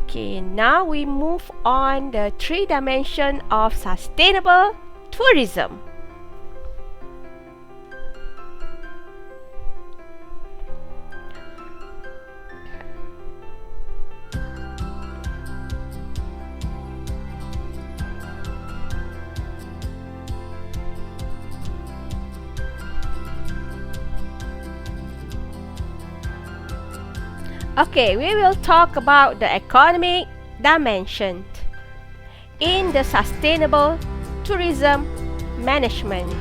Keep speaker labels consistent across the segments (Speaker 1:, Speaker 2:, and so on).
Speaker 1: Okay, now we move on the three dimension of sustainable tourism. Okay, we will talk about the economic dimension in the sustainable tourism management.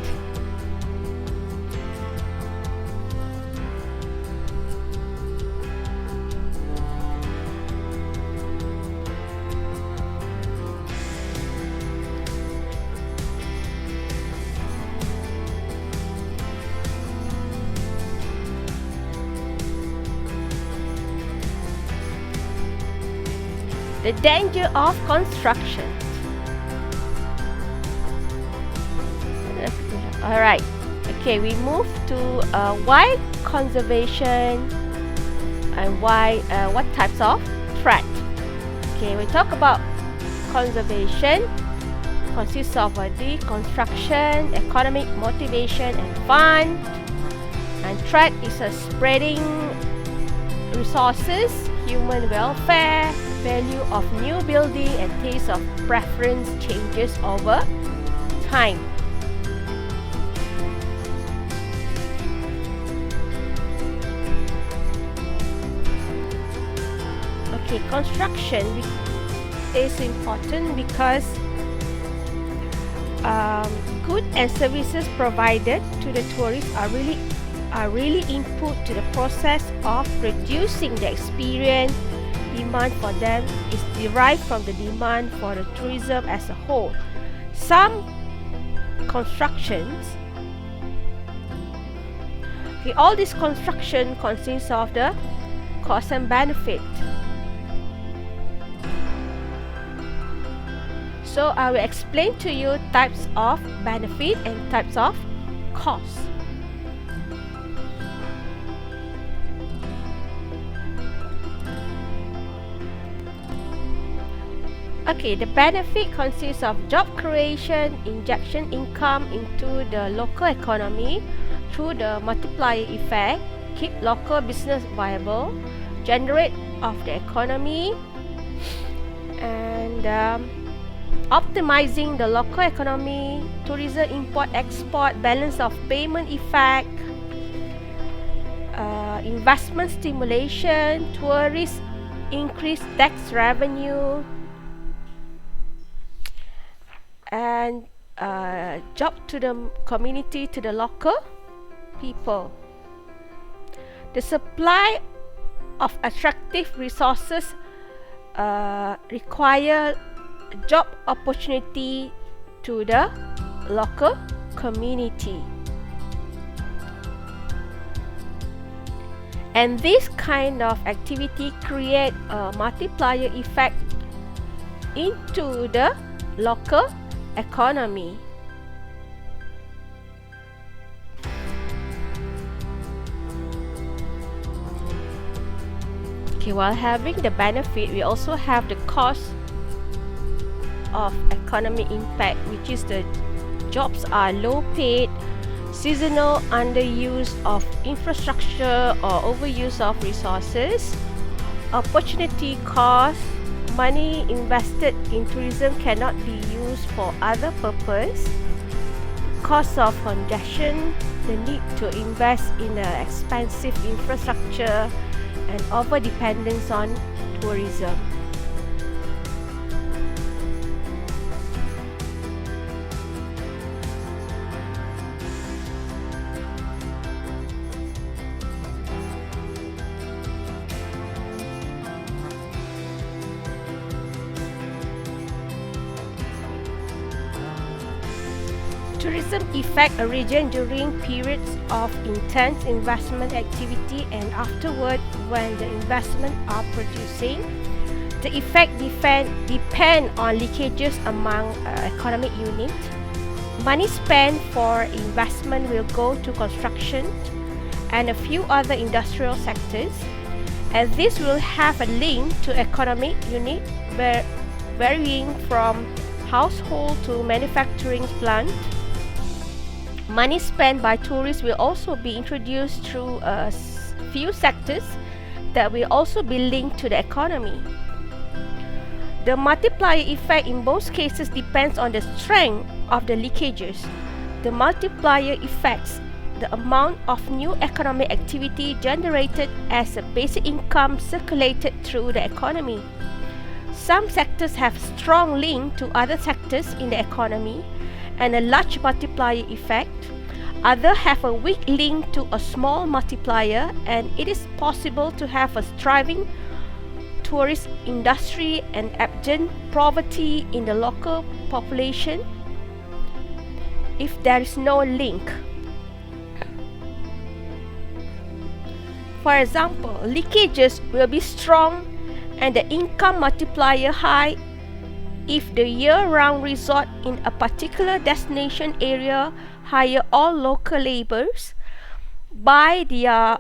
Speaker 1: The danger of construction. Alright, okay, we move to why conservation and why what types of threat. Okay, we talk about conservation consists of deconstruction, economic motivation and fun, and threat is a spreading resources, human welfare, value of new building and taste of preference changes over time. Okay, construction is important because goods and services provided to the tourists are really input to the process of producing the experience. Demand for them is derived from the demand for the tourism as a whole. Some constructions, okay, all this construction consists of the cost and benefit. So I will explain to you types of benefit and types of cost. Okay, the benefit consists of job creation, injection income into the local economy through the multiplier effect, keep local business viable, generate of the economy, and optimizing the local economy, tourism import-export, balance of payment effect, investment stimulation, tourist increased tax revenue, and job to the community, to the local people. The supply of attractive resources require job opportunity to the local community. And this kind of activity create a multiplier effect into the local economy. Okay, while having the benefit, we also have the cost of economic impact, which is the jobs are low paid, seasonal underuse of infrastructure or overuse of resources, opportunity cost, money invested in tourism cannot be used for other purpose, cost of congestion, the need to invest in expensive infrastructure, and over dependence on tourism. Tourism affect a region during periods of intense investment activity and afterward when the investment are producing. The effect depend on leakages among economic units. Money spent for investment will go to construction and a few other industrial sectors, and this will have a link to economic unit varying from household to manufacturing plant. Money spent by tourists will also be introduced through a few sectors that will also be linked to the economy. The multiplier effect in both cases depends on the strength of the leakages. The multiplier affects the amount of new economic activity generated as a basic income circulated through the economy. Some sectors have strong link to other sectors in the economy and a large multiplier effect. Others have a weak link to a small multiplier, and it is possible to have a thriving tourist industry and abject poverty in the local population if there is no link. For example, leakages will be strong and the income multiplier high if the year-round resort in a particular destination area hire all local laborers, buy their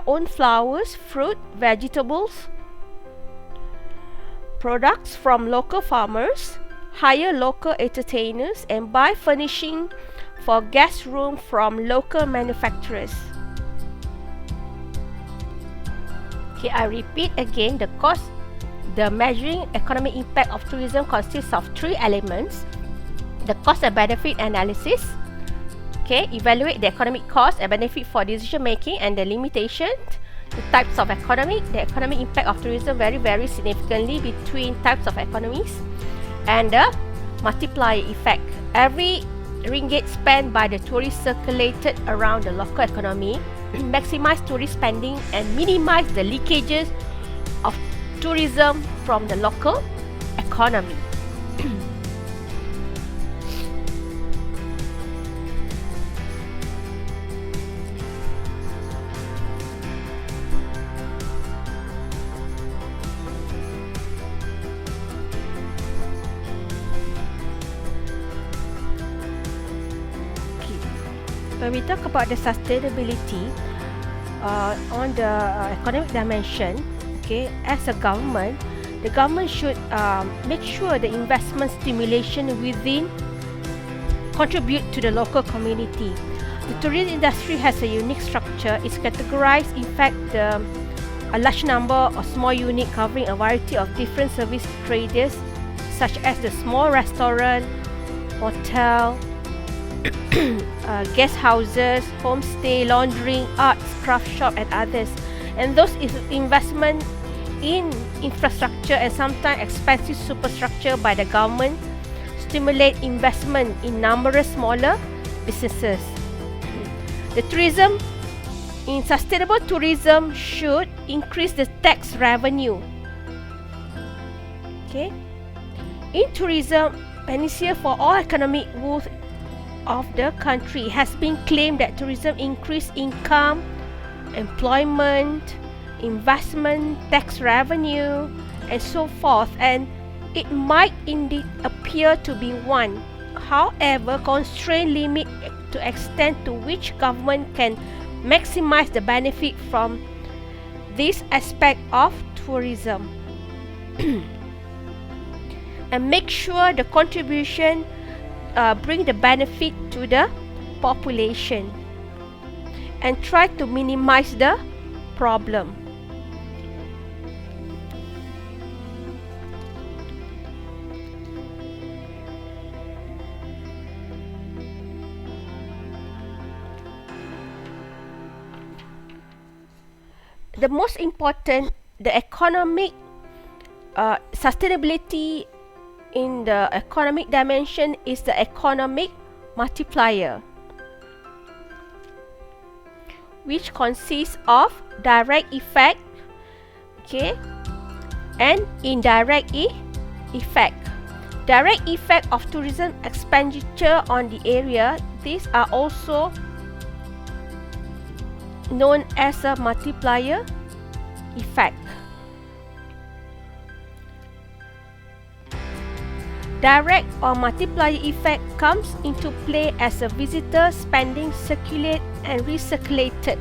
Speaker 1: own flowers, fruit, vegetables, products from local farmers, hire local entertainers, and buy furnishing for guest room from local manufacturers. Okay, I repeat again, the measuring economic impact of tourism consists of three elements. The cost and benefit analysis. Okay, evaluate the economic cost and benefit for decision making and the limitations. The types of economy. The economic impact of tourism vary significantly between types of economies. And the multiplier effect. Every ringgit spent by the tourist circulated around the local economy maximize tourist spending and minimize the leakages of tourism from the local economy. When we talk about the sustainability on the economic dimension, okay, as a government, the government should make sure the investment stimulation within contribute to the local community. The tourism industry has a unique structure. It's categorized, in fact, a large number of small units covering a variety of different service traders, such as the small restaurant, hotel, guest houses, homestay, laundering, arts, craft shop, and others. And those investment in infrastructure and sometimes expensive superstructure by the government stimulate investment in numerous smaller businesses. The tourism in sustainable tourism should increase the tax revenue. Okay, in tourism, panacea for all economic woes of the country has been claimed that tourism increase income, employment, investment, tax revenue, and so forth, and it might indeed appear to be one. However, constraint limit to extent to which government can maximize the benefit from this aspect of tourism and make sure the contribution bring the benefit to the population and try to minimize the problem. The most important, the economic sustainability in the economic dimension is the economic multiplier, which consists of direct effect, okay, and indirect effect. Direct effect of tourism expenditure on the area. These are also known as a multiplier effect. Direct or multiplier effect comes into play as a visitor spending circulate and recirculated.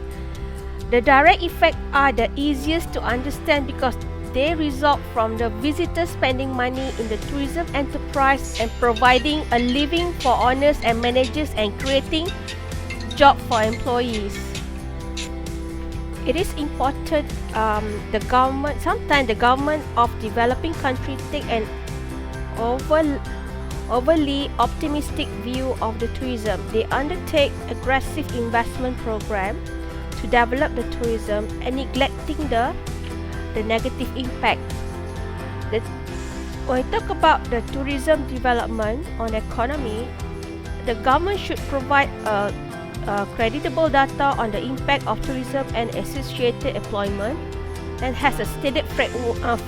Speaker 1: The direct effects are the easiest to understand because they result from the visitors spending money in the tourism enterprise and providing a living for owners and managers and creating jobs for employees. It is important sometimes the government of developing countries take an overly optimistic view of the tourism. They undertake aggressive investment program to develop the tourism and neglecting the negative impact. When we talk about the tourism development on economy, the government should provide credible data on the impact of tourism and associated employment, and has a stated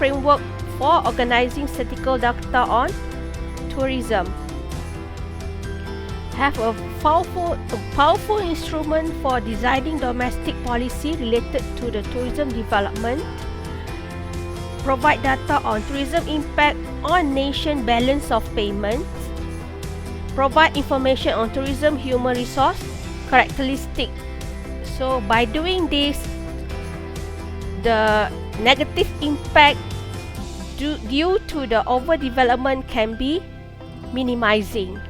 Speaker 1: framework for organizing statistical data on tourism. Have a powerful instrument for designing domestic policy related to the tourism development. Provide data on tourism impact on nation balance of payments. Provide information on tourism human resource characteristic. So by doing this, the negative impact due to the overdevelopment can be minimizing.